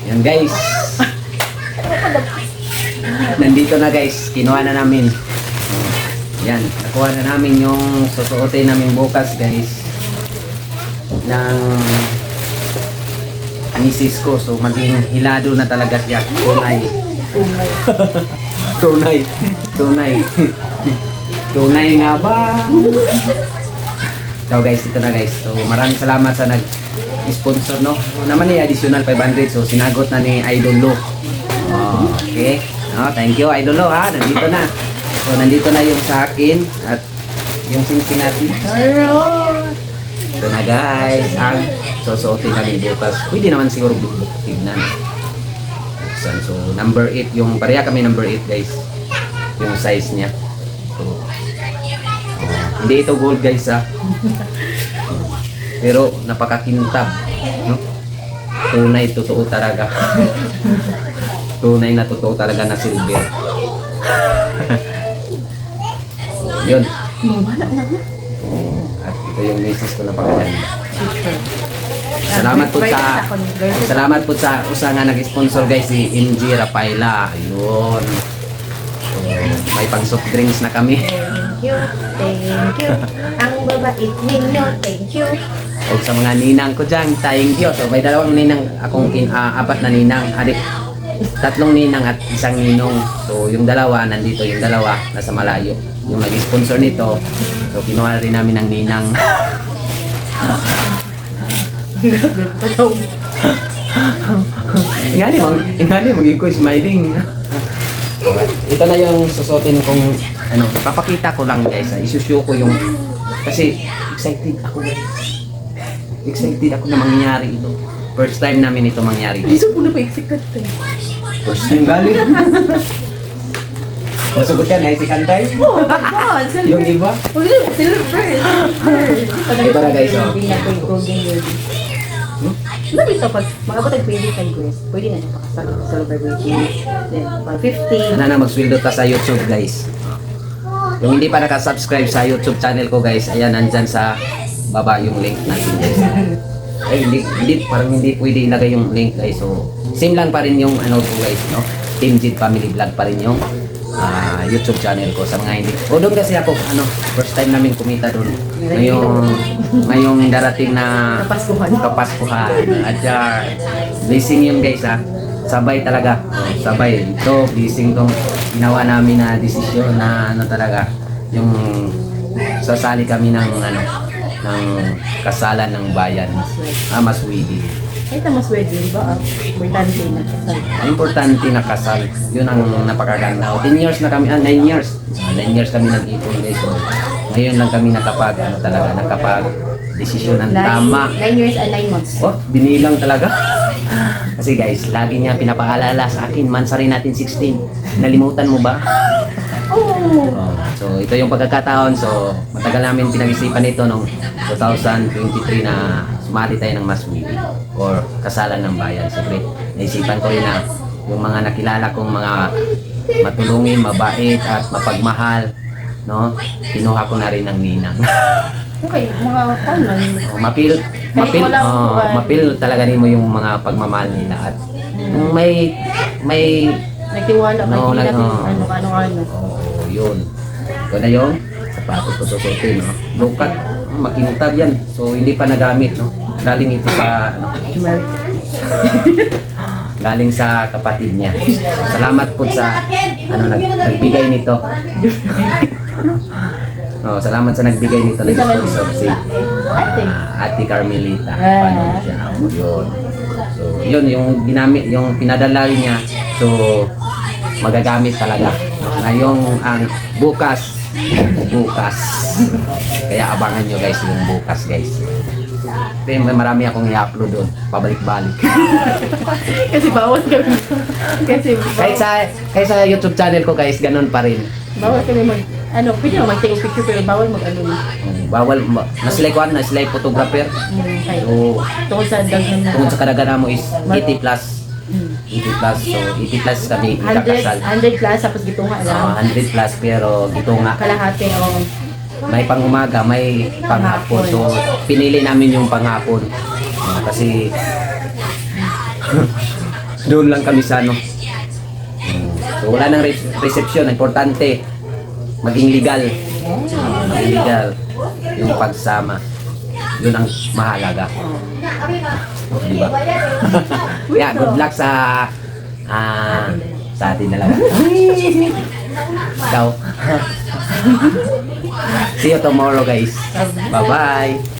Yan guys. Nandito na guys. Kinuha na namin. Yan. Nakuha na namin yung susuotin namin bukas guys. Ng misis ko. So maging hilado na talaga siya. Tunay. Tunay. Tunay. Tunay nga ba? So guys, ito na guys. So maraming salamat sa nag-sponsor, no? Naman ni additional 500. So sinagot na ni Idol Lo. Okay. No, thank you Idol Lo ha. Nandito na. So nandito na yung sa akin at yung singsing natin. Ito na guys. Ang susuotin namin bukas. Pwede naman siguro tignan. So number 8 yung pareha kami number 8 guys. Yung size niya. So, hindi ito gold guys ha. Pero napakakintab, no? Tunay totoo talaga. Tunay na totoo talaga na silver. Yun. At ito yung misis ko na pakaganda. Salamat po sa usa nga nag-sponsor guys si MG Rafaela. Ayun. So, may pang soft drinks na kami. Thank you. Ang babait ninyo, thank you. O sa mga ninang ko dyan, thank you. So may dalawang ninang, akong apat na ninang. Adik, tatlong ninang at isang ninong. So yung dalawa, nandito yung dalawa, nasa malayo. Yung nag-sponsor nito, so kinuha rin namin ng ninang. Ingani, mag-iko smiling. Ito na yung susutin kong ano, papakita ko lang guys. Isushow ko yung kasi excited ako guys. Excited ako na mangyari ito. First time namin ito mangyari. Gusto ko na pa excited eh. First time galing. Masugot yan, ay si Kantay. Oh, God, Yung iba. Silver. Ito na guys, oh. Sabi ito, pag makapatag pwede kay Grace, pwede na siya pakasal birthday. Then, pag 50. Ano na, magsweldo ta sa YouTube guys. Yung hindi pa nakasubscribe sa YouTube channel ko guys, ayan, nandyan sa baba yung link natin guys. Ay, parang hindi pwede ilagay yung link guys. So, same lang pa rin yung ano ko guys, no? Team Jit Family Vlog pa rin yung YouTube channel ko sa mga hindi. O doon kasi ako, first time namin kumita doon. Ngayong darating na Kapaskuhan. At blessing yun guys ha. Sabay talaga. Sabay. Ito, blessing tong ginawa namin na desisyon na talaga. Yung sasali kami ng ng kasalan ng bayan. Maswidi. Ay, mas wedding ba? Importante na kasal. Importante na kasal. Yun ang napakaganda. 10 years na kami, 9 years. 9 years kami nag-ipon guys. So, ngayon lang kami nakapag-desisyon ng tama. 9 years and 9 months. Oh, binilang talaga. Kasi guys, lagi niya pinapaalala sa akin, mansa rin natin 16. Nalimutan mo ba? Oh. So, ito yung pagkakataon. So, matagal namin pinag-isipan ito noong 2023 na sumali tayo ng Maswili or kasalan ng bayan. Siyempre, naisipan ko rin na yung mga nakilala kong mga matulungin, mabait at mapagmahal, no? Kinuha ko na rin ng ninang. Okay, mga taon mapil talaga rin mo yung mga pagmamahal nila at may nagtiwala ka no, din natin ano. Oo, yun. Ito na yung sapatos ko susutin, no? Lukat, makintab yan. So, hindi pa nagamit, no? Galing ito sa, galing sa kapatid niya. So, salamat po sa, nagbigay nito. Salamat sa nagbigay nito ng sponsor si Ate Carmelita. Paano siya? Yun. So, yun, yung ginamit, yung pinadala niya. So, magagamit talaga. Ngayong bukas. Kaya abangan nyo guys yung bukas guys. Pero marami akong i-upload doon. Pabalik-balik. Kasi bawal kami. Kahit sa YouTube channel ko guys, ganun pa rin. Bawal kami pwede naman mag-take picture pero bawal Bawal, nasilay photographer. So, tungkol sa daghan na. tungkol sa kadagana mo is 80 plus. 80 plus, so 80 plus kami ikakasal. 100 plus, tapos gitunga lang. 100 plus pero gitunga. Kalahati o May pang umaga, may panghapon. So, pinili namin yung panghapon. Kasi Doon lang kami sa ano. So wala nang reception, importante maging legal. Maging legal yung pagsama. Yun ang mahalaga. Di ba? Yeah, good luck sa atin dalawa. Ikaw. See you tomorrow, guys. Bye-bye.